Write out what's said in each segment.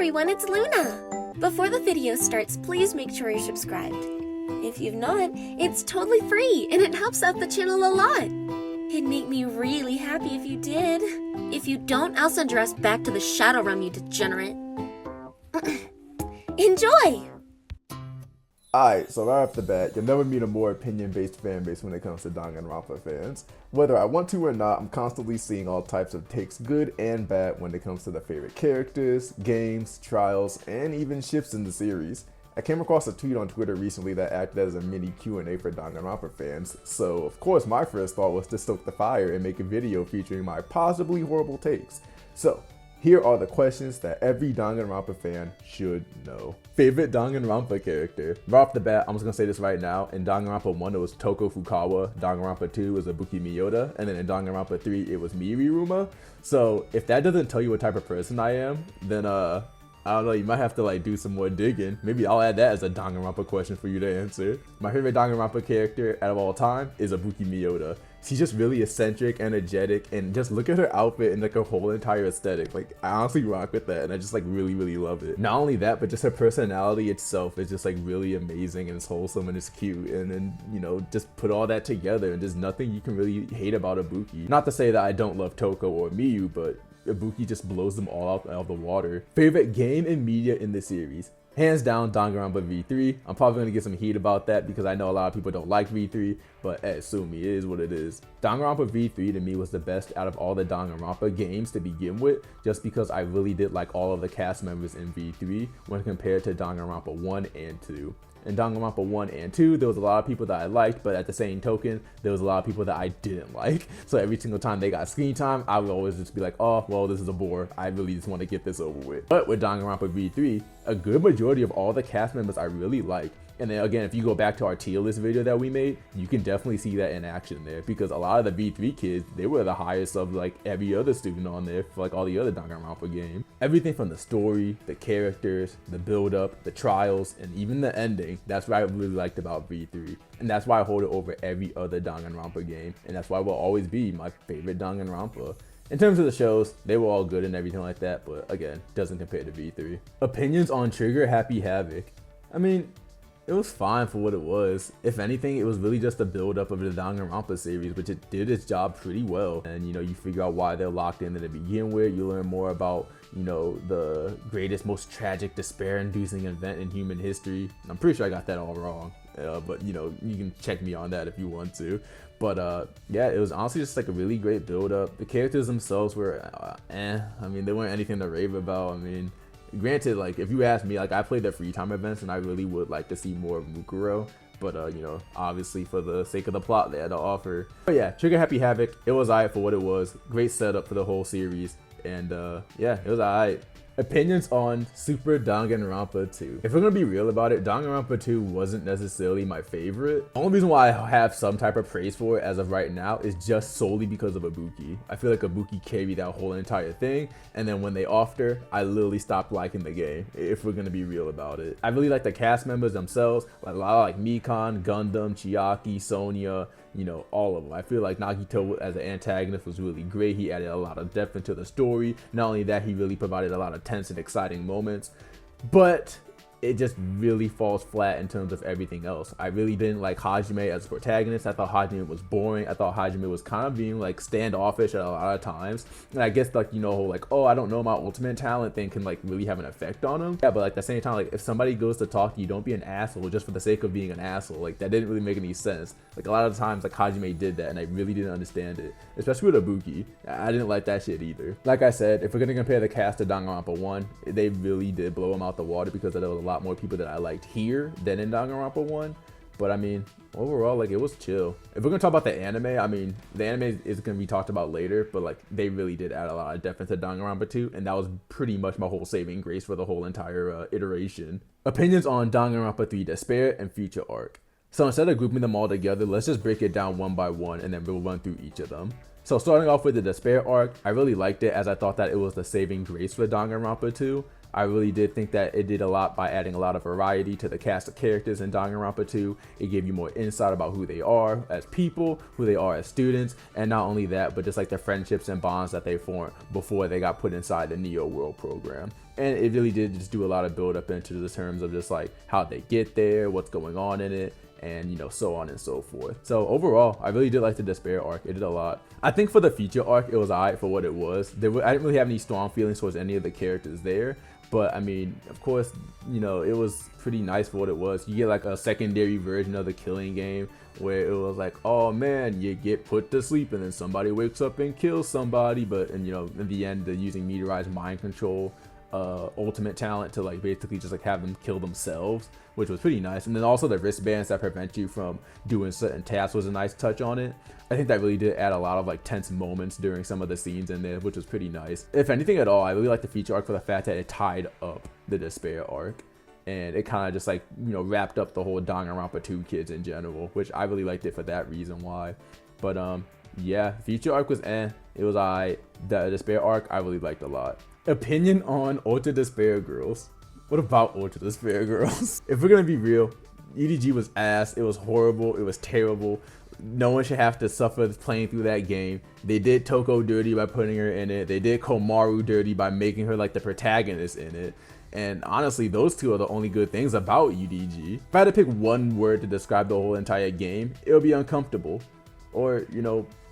everyone, it's Luna! Before the video starts, please make sure you're subscribed. If you've not, it's totally free and it helps out the channel a lot. It'd make me really happy if you did. If you don't, I'll send your ass back to the Shadow Realm, you degenerate. Enjoy! Alright, so right off the bat, you'll never meet a more opinion-based fan base when it comes to Danganronpa fans. Whether I want to or not, I'm constantly seeing all types of takes, good and bad, when it comes to the favorite characters, games, trials, and even shifts in the series. I came across a tweet on Twitter recently that acted as a mini Q&A for Danganronpa fans, so of course my first thought was to stoke the fire and make a video featuring my possibly horrible takes. So, here are the questions that every Danganronpa fan should know. Favorite Danganronpa character? Right off the bat, I'm just gonna say this right now. In Danganronpa 1, it was Toko Fukawa. Danganronpa 2 was Ibuki Miyoda. And then in Danganronpa 3, it was Miriruma. So if that doesn't tell you what type of person I am, then I don't know, you might have to like do some more digging. Maybe I'll add that as a Danganronpa question for you to answer. My favorite Danganronpa character out of all time is Ibuki Miyoda. She's just really eccentric, energetic, and just look at her outfit and like her whole entire aesthetic. Like, I honestly rock with that, and I just like really love it. Not only that, but just her personality itself is just like really amazing, and it's wholesome and it's cute, and then, you know, just put all that together, and there's nothing you can really hate about Ibuki. Not to say that I don't love Toko or Miyu, but Ibuki just blows them all out of the water. Favorite game and media in the series? Hands down, Danganronpa V3. I'm probably going to get some heat about that because I know a lot of people don't like V3, but hey, sue me, it is what it is. Danganronpa V3 to me was the best out of all the Danganronpa games to begin with, just because I really did like all of the cast members in V3 when compared to Danganronpa 1 and 2. In Danganronpa 1 and 2, there was a lot of people that I liked, but at the same token, there was a lot of people that I didn't like. So every single time they got screen time, I would always just be like, oh, well, this is a bore. I really just want to get this over with. But with Danganronpa V3, a good majority of all the cast members I really liked. And then again, if you go back to our tier list video that we made, you can definitely see that in action there, because a lot of the V3 kids, they were the highest of like every other student on there for like all the other Danganronpa games. Everything from the story, the characters, the build up, the trials, and even the ending, that's what I really liked about V3. And that's why I hold it over every other Danganronpa game, and that's why it will always be my favorite Danganronpa. In terms of the shows, they were all good and everything like that, but again, doesn't compare to V3. Opinions on Trigger Happy Havoc? I mean, it was fine for what it was. If anything, it was really just a build-up of the Danganronpa series, which it did its job pretty well. And, you know, you figure out why they're locked in to begin with. You learn more about, you know, the greatest, most tragic, despair-inducing event in human history. I'm pretty sure I got that all wrong. But, you know, you can check me on that if you want to. But, yeah, it was honestly just like a really great build-up. The characters themselves were, I mean, they weren't anything to rave about. I mean, granted, like, if you ask me, like, I played the free time events and I really would like to see more of Mukuro, but you know, obviously for the sake of the plot they had to offer. But yeah, Trigger Happy Havoc, it was alright for what it was. Great setup for the whole series, and yeah, it was alright. Opinions on Super Danganronpa 2. If we're gonna be real about it, Danganronpa 2 wasn't necessarily my favorite. The only reason why I have some type of praise for it as of right now is just solely because of Ibuki. I feel like Ibuki carried that whole entire thing, and then when they offed her, I literally stopped liking the game, if we're gonna be real about it. I really like the cast members themselves, like a lot of like Mikan, Gundam, Chiaki, Sonya, you know, all of them. I feel like Nagito as an antagonist was really great. He added a lot of depth into the story. Not only that, he really provided a lot of tense and exciting moments, but it just really falls flat in terms of everything else. I really didn't like Hajime as a protagonist. I thought Hajime was boring. I thought Hajime was kind of being like standoffish at a lot of times. And I guess like, you know, like, oh, I don't know, my ultimate talent thing can like really have an effect on him. Yeah, but like at the same time, like if somebody goes to talk to you, don't be an asshole just for the sake of being an asshole. Like that didn't really make any sense. Like a lot of times like Hajime did that and I really didn't understand it. Especially with Ibuki. I didn't like that shit either. Like I said, if we're gonna compare the cast to Danganronpa 1, they really did blow him out the water because there was a lot more people that I liked here than in Danganronpa 1. But I mean, overall, like it was chill. If we're gonna talk about the anime, I mean, the anime is gonna be talked about later, but like they really did add a lot of depth into Danganronpa 2, and that was pretty much my whole saving grace for the whole entire iteration. Opinions on Danganronpa 3 Despair and Future Arc. So instead of grouping them all together, let's just break it down one by one and then we'll run through each of them. So starting off with the Despair arc, I really liked it as I thought that it was the saving grace for Danganronpa 2. I really did think that it did a lot by adding a lot of variety to the cast of characters in Danganronpa 2. It gave you more insight about who they are as people, who they are as students, and not only that, but just like the friendships and bonds that they formed before they got put inside the Neo World program. and it really did just do a lot of build up into the terms of just like how they get there, what's going on in it, and so on and so forth. So overall, I really did like the Despair arc. It did a lot. I think for the feature arc, it was alright for what it was. I didn't really have any strong feelings towards any of the characters there, but I mean, of course, it was pretty nice for what it was. You get like a secondary version of the killing game where it was like, oh man, you get put to sleep and then somebody wakes up and kills somebody, but in the end, they're using Meteorite's mind control ultimate talent to like basically just like have them kill themselves, which was pretty nice. And then also the wristbands that prevent you from doing certain tasks was a nice touch on it. I think that really did add a lot of like tense moments during some of the scenes in there, which was pretty nice. If anything at all, I really like the feature arc for the fact that it tied up the Despair arc, and it kind of just like wrapped up the whole Danganronpa 2 kids in general, which I really liked it for that reason why. But yeah, feature arc was it was alright. The Despair arc I really liked a lot. Opinion on Ultra Despair Girls. What about Ultra Despair Girls? If we're gonna be real, EDG was ass. It was horrible. It was terrible. No one should have to suffer playing through that game. They did Toko dirty by putting her in it. They did Komaru dirty by making her like the protagonist in it. And honestly, those two are the only good things about UDG. If I had to pick one word to describe the whole entire game, it would be uncomfortable. Or,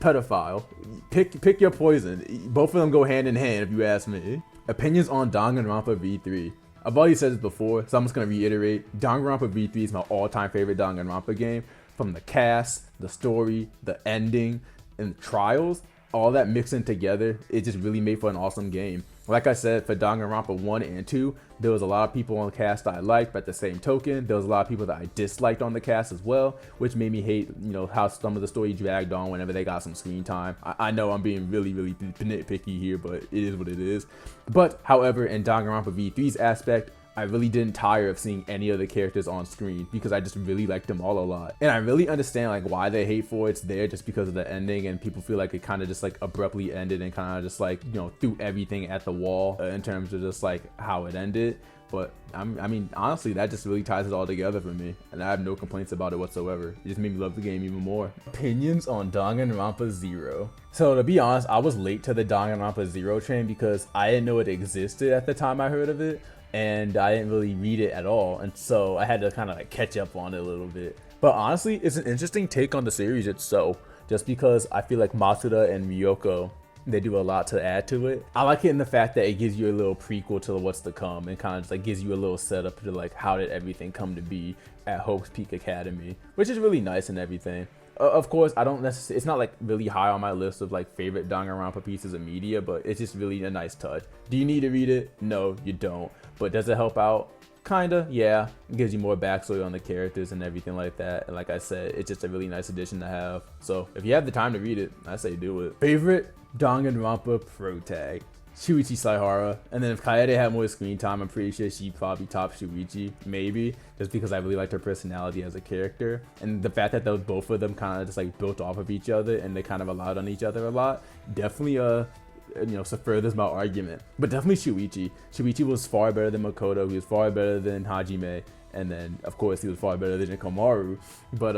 pedophile. Pick your poison. Both of them go hand in hand if you ask me. Opinions on Danganronpa V3. I've already said this before, so I'm just going to reiterate. Danganronpa V3 is my all-time favorite Danganronpa game. From the cast, the story, the ending, and the trials, all that mixing together, it just really made for an awesome game. Like I said, for Danganronpa 1 and 2, there was a lot of people on the cast that I liked, but at the same token, there was a lot of people that I disliked on the cast as well, which made me hate, how some of the story dragged on whenever they got some screen time. I know I'm being really nitpicky here, but it is what it is. But, however, in Danganronpa V3's aspect, I really didn't tire of seeing any of the characters on screen because I just really liked them all a lot. And I really understand like why they hate for it's there just because of the ending, and people feel like it kind of just like abruptly ended and kind of just like, threw everything at the wall in terms of just like how it ended. But I mean, honestly, that just really ties it all together for me, and I have no complaints about it whatsoever. It just made me love the game even more. Opinions on Danganronpa 0. So to be honest, I was late to the Danganronpa 0 train because I didn't know it existed at the time I heard of it, and I didn't really read it at all, and so I had to kind of like catch up on it a little bit. But honestly, it's an interesting take on the series itself, just because I feel like Matsuda and Ryoko, they do a lot to add to it. I like it in the fact that it gives you a little prequel to what's to come, and kind of just like gives you a little setup to like how did everything come to be at Hope's Peak Academy, which is really nice and everything. Of course, I don't necessarily, it's not like really high on my list of like favorite Danganronpa pieces of media, but it's just really a nice touch. Do you need to read it? No, you don't. But does it help out? Kinda, yeah. It gives you more backstory on the characters and everything like that. And like I said, it's just a really nice addition to have. So if you have the time to read it, I say do it. Favorite Danganronpa pro tag. Shuichi Saihara, and then if Kaede had more screen time, I'm pretty sure she'd probably top Shuichi, maybe, just because I really liked her personality as a character, and the fact that those both of them kind of just like built off of each other and they kind of relied on each other a lot, definitely so furthers my argument. But definitely Shuichi. Shuichi was far better than Makoto. He was far better than Hajime. And then, of course, he was far better than Komaru. But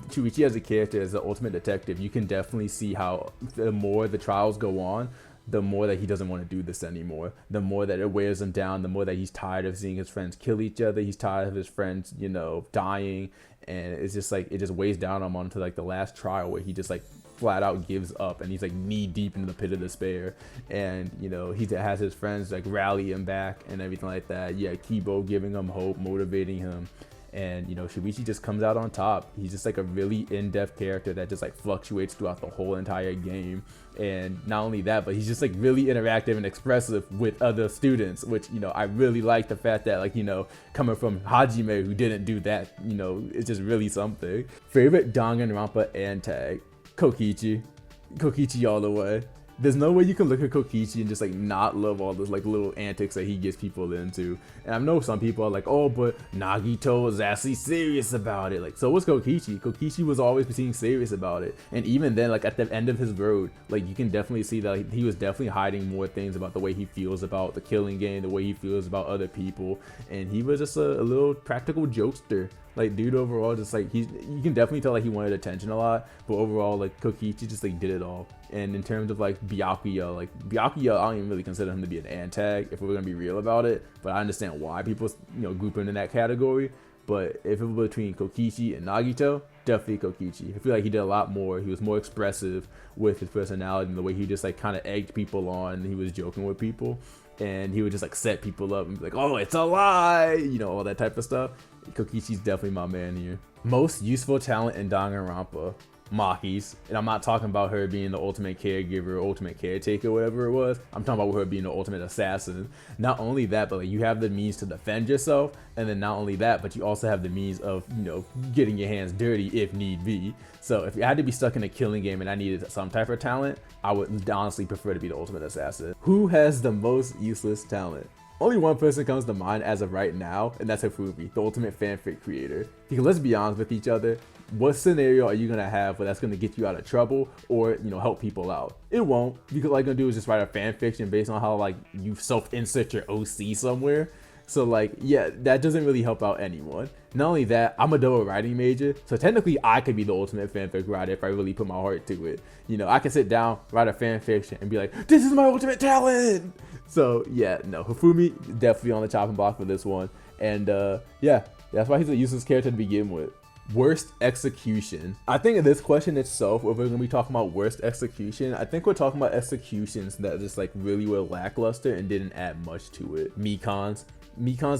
Shuichi as a character, as the ultimate detective, you can definitely see how the more the trials go on, the more that he doesn't want to do this anymore. The more that it wears him down, the more that he's tired of seeing his friends kill each other. He's tired of his friends, dying. And it's just like, it just weighs down on him until like the last trial where he just like flat out gives up, and he's like knee deep into the pit of despair, and he has his friends like rally him back and everything like that. Yeah, Kibo giving him hope, motivating him, and Shuichi just comes out on top. He's just like a really in-depth character that just like fluctuates throughout the whole entire game. And not only that, but he's just like really interactive and expressive with other students, which I really like the fact that like coming from Hajime, who didn't do that, it's just really something. Favorite Danganronpa and tag. Kokichi all the way. There's no way you can look at Kokichi and just like not love all those like little antics that he gets people into. And I know some people are like, oh, but Nagito is actually serious about it. Like, so was Kokichi. Kokichi was always being serious about it. And even then, like at the end of his road, like you can definitely see that like, he was definitely hiding more things about the way he feels about the killing game, the way he feels about other people. And he was just a little practical jokester. Like, dude, overall, just like you can definitely tell like he wanted attention a lot, but overall, like Kokichi just like did it all. And in terms of like Byakuya, I don't even really consider him to be an antag if we're gonna be real about it. But I understand why people group him in that category. But if it was between Kokichi and Nagito, definitely Kokichi. I feel like he did a lot more. He was more expressive with his personality and the way he just like kind of egged people on. And he was joking with people, and he would just like set people up and be like, "Oh, it's a lie," all that type of stuff. Kokichi's definitely my man here. Most useful talent in Danganronpa. Maki's, and I'm not talking about her being the ultimate caregiver, ultimate caretaker, whatever it was. I'm talking about her being the ultimate assassin. Not only that, but like you have the means to defend yourself, and then not only that, but you also have the means of getting your hands dirty if need be. So if you had to be stuck in a killing game and I needed some type of talent, I would honestly prefer to be the ultimate assassin. Who has the most useless talent? Only one person comes to mind as of right now, and that's Hifumi, the ultimate fanfic creator. Because let's be honest with each other, what scenario are you gonna have where that's gonna get you out of trouble or help people out? It won't, because all you're gonna do is just write a fan fiction based on how like you self-insert your OC somewhere. So like, yeah, that doesn't really help out anyone. Not only that, I'm a double writing major, so technically I could be the ultimate fanfic writer if I really put my heart to it. I can sit down, write a fan fiction, and be like, this is my ultimate talent. So yeah, no, Hifumi definitely on the chopping block for this one. And yeah, that's why he's a useless character to begin with. Worst execution. I think in this question itself, if we're going to be talking about worst execution, I think we're talking about executions that just like really were lackluster and didn't add much to it. Mikan's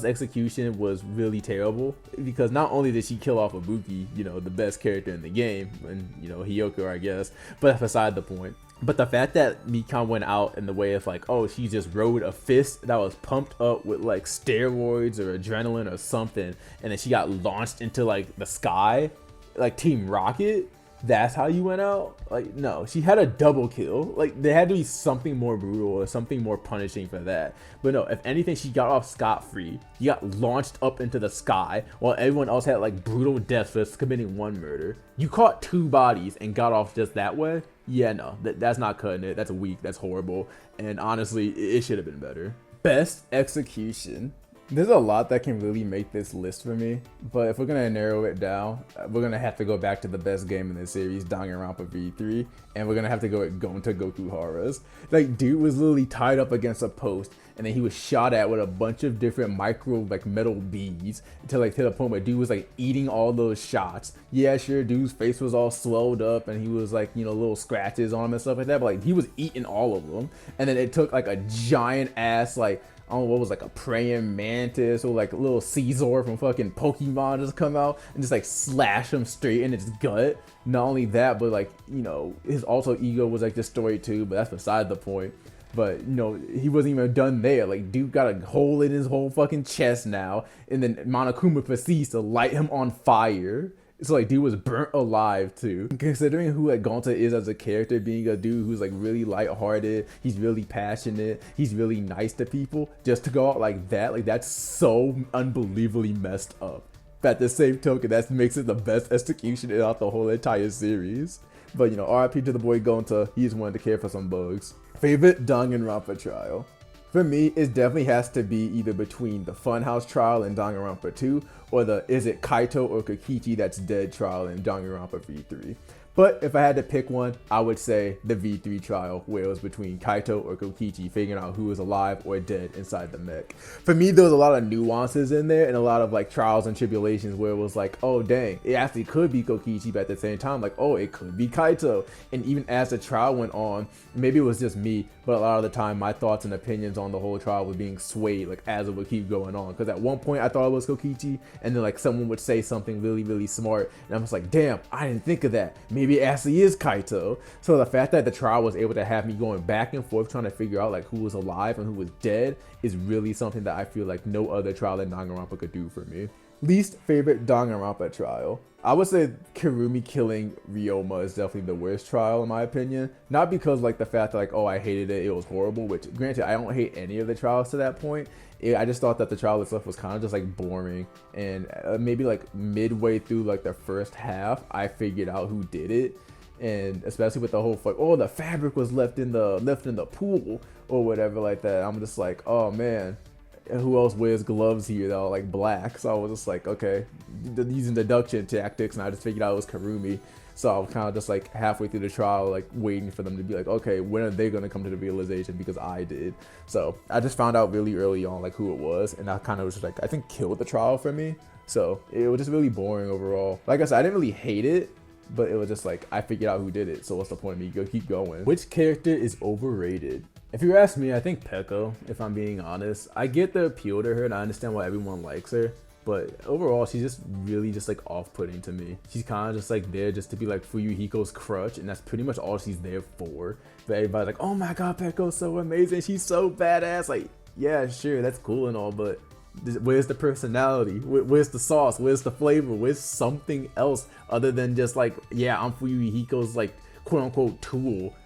execution was really terrible because not only did she kill off Ibuki, the best character in the game, and Hiyoko, I guess, but that's beside the point. But the fact that Mikan went out in the way of like, oh, she just rode a fist that was pumped up with like steroids or adrenaline or something, and then she got launched into like the sky, like Team Rocket. That's how you went out? Like, no, she had a double kill. Like, there had to be something more brutal or something more punishing for that. But no, if anything, she got off scot-free. You got launched up into the sky while everyone else had like brutal deaths for committing one murder. You caught 2 bodies and got off just that way? Yeah, no, that's not cutting it. That's weak. That's horrible. And honestly, it should have been better. Best execution. There's a lot that can really make this list for me, but if we're gonna narrow it down, we're gonna have to go back to the best game in the series, Danganronpa V3, and we're gonna have to go with Gonta Gokuhara's. Like, dude was literally tied up against a post, and then he was shot at with a bunch of different micro like metal beads to the point where dude was like eating all those shots. Yeah, sure, dude's face was all swelled up, and he was like little scratches on him and stuff like that, but like he was eating all of them, and then it took like a giant ass like, I don't know what was, like a praying mantis or like a little Caesar from fucking Pokemon just come out and just like slash him straight in its gut. Not only that, but like, his alter ego was like destroyed too, but that's beside the point. But he wasn't even done there. Like, dude got a hole in his whole fucking chest now, and then Monokuma proceeds to light him on fire. So like, dude was burnt alive too. Considering who like Gonta is as a character, being a dude who's like really lighthearted, he's really passionate, he's really nice to people, just to go out like that, like that's so unbelievably messed up. But at the same token, that makes it the best execution throughout the whole entire series. But RIP to the boy Gonta, he just wanted to care for some bugs. Favorite Danganronpa trial. For me, it definitely has to be either between the Funhouse trial in Danganronpa 2 or the is it Kaito or Kokichi that's dead trial in Danganronpa V3. But if I had to pick one, I would say the V3 trial, where it was between Kaito or Kokichi, figuring out who was alive or dead inside the mech. For me, there was a lot of nuances in there and a lot of like trials and tribulations where it was like, oh dang, it actually could be Kokichi, but at the same time, like, oh, it could be Kaito. And even as the trial went on, maybe it was just me, but a lot of the time, my thoughts and opinions on the whole trial were being swayed, like as it would keep going on. Because at one point, I thought it was Kokichi, and then like someone would say something really, really smart, and I'm just like, damn, I didn't think of that. Maybe it actually is Kaito. So the fact that the trial was able to have me going back and forth trying to figure out like who was alive and who was dead is really something that I feel like no other trial in Danganronpa could do for me. Least favorite Danganronpa trial. I would say Kirumi killing Ryoma is definitely the worst trial in my opinion. Not because like the fact that like, oh, I hated it, it was horrible, which granted, I don't hate any of the trials to that point. I just thought that the trial itself was kind of just like boring, and maybe like midway through like the first half, I figured out who did it. And especially with the whole like, oh, the fabric was left in the pool or whatever like that. I'm just like, oh man, who else wears gloves here that are like black? So I was just like, okay, using deduction tactics, and I just figured out it was Karumi. So I was kind of just like halfway through the trial, like waiting for them to be like, okay, when are they gonna come to the realization? Because I did. So I just found out really early on like who it was, and that kind of was just like, I think, killed the trial for me. So it was just really boring overall. Like I said, I didn't really hate it, but it was just like, I figured out who did it. So what's the point of me keep going? Which character is overrated? If you ask me, I think Peko, if I'm being honest. I get the appeal to her and I understand why everyone likes her. But overall, she's just really just like off-putting to me. She's kind of just like there just to be like Fuyuhiko's crutch, and that's pretty much all she's there for. But everybody's like, oh my god, Peko's so amazing, she's so badass. Like, yeah, sure, that's cool and all, but where's the personality? Where's the sauce? Where's the flavor? Where's something else other than just like, yeah, I'm Fuyuhiko's like quote-unquote tool?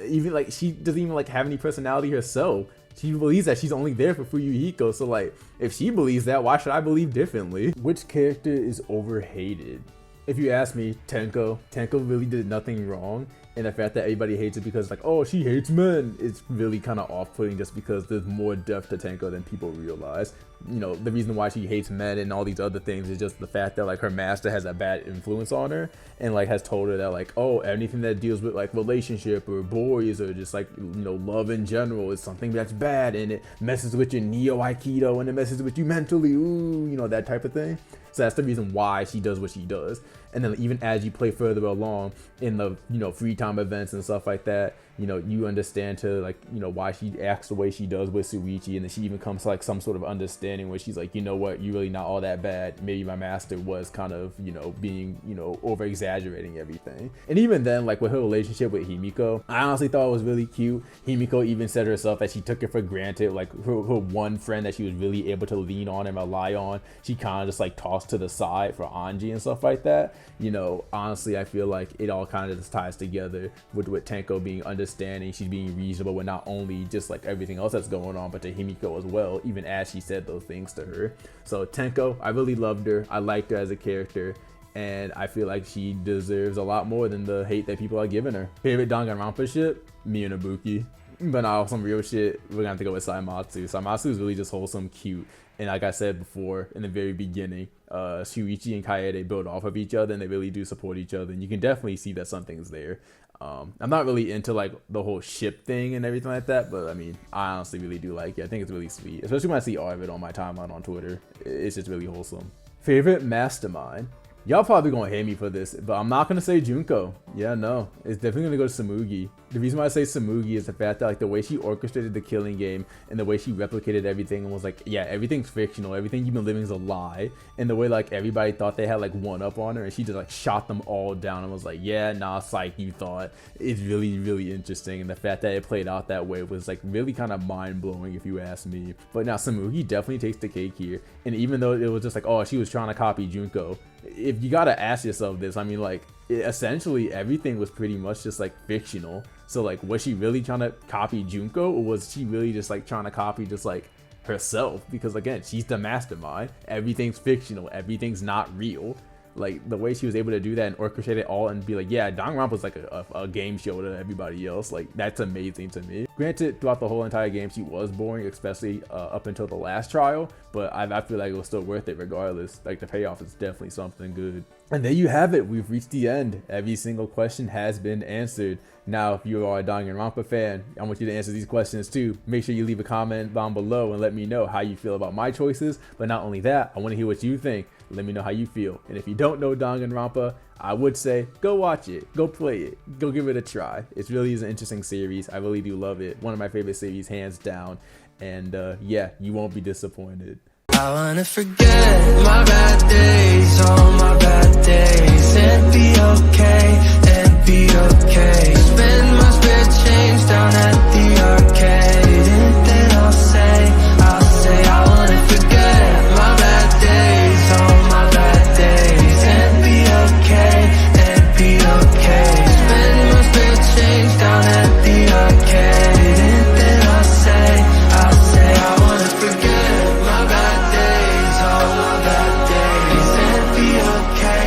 Even like, she doesn't even like have any personality herself. She believes that she's only there for Fuyuhiko, so like, if she believes that, why should I believe differently? Which character is overhated? If you ask me, Tenko really did nothing wrong, and the fact that everybody hates it because like, oh, she hates men, it's really kind of off-putting just because there's more depth to Tenko than people realize. You know, the reason why she hates men and all these other things is just the fact that like her master has a bad influence on her and like has told her that like, oh, anything that deals with like relationship or boys or just like, you know, love in general is something that's bad, and it messes with your neo aikido and it messes with you mentally, ooh, you know, that type of thing. So that's the reason why she does what she does. And then even as you play further along in the, you know, free time events and stuff like that, you know, you understand to like, you know, why she acts the way she does with Suichi, and then she even comes to like some sort of understanding where she's like, you know what, you're really not all that bad. Maybe my master was kind of, you know, being, you know, over exaggerating everything. And even then, like with her relationship with Himiko, I honestly thought it was really cute. Himiko even said herself that she took it for granted, like her one friend that she was really able to lean on and rely on, she kind of just like tossed to the side for Anji and stuff like that. You know, honestly, I feel like it all kind of just ties together with Tenko being understanding, she's being reasonable with not only just like everything else that's going on, but to Himiko as well, even as she said those things to her. So Tenko, I really loved her. I liked her as a character, and I feel like she deserves a lot more than the hate that people are giving her. Favorite Danganronpa ship? Me and Ibuki. But now some real shit, we're gonna have to go with Saimatsu. Saimatsu is really just wholesome, cute, and like I said before in the very beginning, Shuichi and Kaede build off of each other, and they really do support each other, and you can definitely see that something's there. I'm not really into like the whole ship thing and everything like that, but I mean, I honestly really do like it. I think it's really sweet, especially when I see all of it on my timeline on Twitter. It's just really wholesome. Favorite mastermind? Y'all probably gonna hate me for this, but I'm not gonna say Junko. Yeah, no, it's definitely gonna go to Samugi. The reason why I say Samugi is the fact that like the way she orchestrated the killing game and the way she replicated everything and was like, yeah, everything's fictional, everything you've been living is a lie, and the way like everybody thought they had like one up on her, and she just like shot them all down and was like, yeah, nah, psych, you thought. It's really, really interesting, and the fact that it played out that way was like really kind of mind-blowing if you ask me. But now Samugi definitely takes the cake here, and even though it was just like, oh, she was trying to copy Junko, if you gotta ask yourself this, I mean, like, essentially everything was pretty much just like fictional. So like, was she really trying to copy Junko, or was she really just like trying to copy just like herself? Because again, she's the mastermind, everything's fictional, everything's not real. Like the way she was able to do that and orchestrate it all and be like, yeah, Danganronpa was like a game show to everybody else. Like, that's amazing to me. Granted, throughout the whole entire game, she was boring, especially up until the last trial, but I feel like it was still worth it regardless. Like, the payoff is definitely something good. And there you have it. We've reached the end. Every single question has been answered. Now, if you are a Danganronpa fan, I want you to answer these questions too. Make sure you leave a comment down below and let me know how you feel about my choices. But not only that, I want to hear what you think. Let me know how you feel. And if you don't know Danganronpa, I would say go watch it, go play it, go give it a try. It really is an interesting series. I really do love it. One of my favorite series, hands down. And yeah, you won't be disappointed. I wanna forget my bad days, all my bad days, and be okay, and be okay. Spend my spare change down at the arcade, and then I'll say, I wanna forget my bad days, all my bad days, and be okay, and be okay. Spend my spare change down at the arcade, and then I'll say, I wanna forget my bad days, all my bad days, and be okay,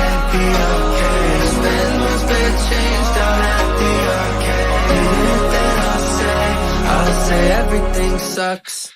and be okay. Spend my spare change down at the arcade, and then I'll say everything sucks.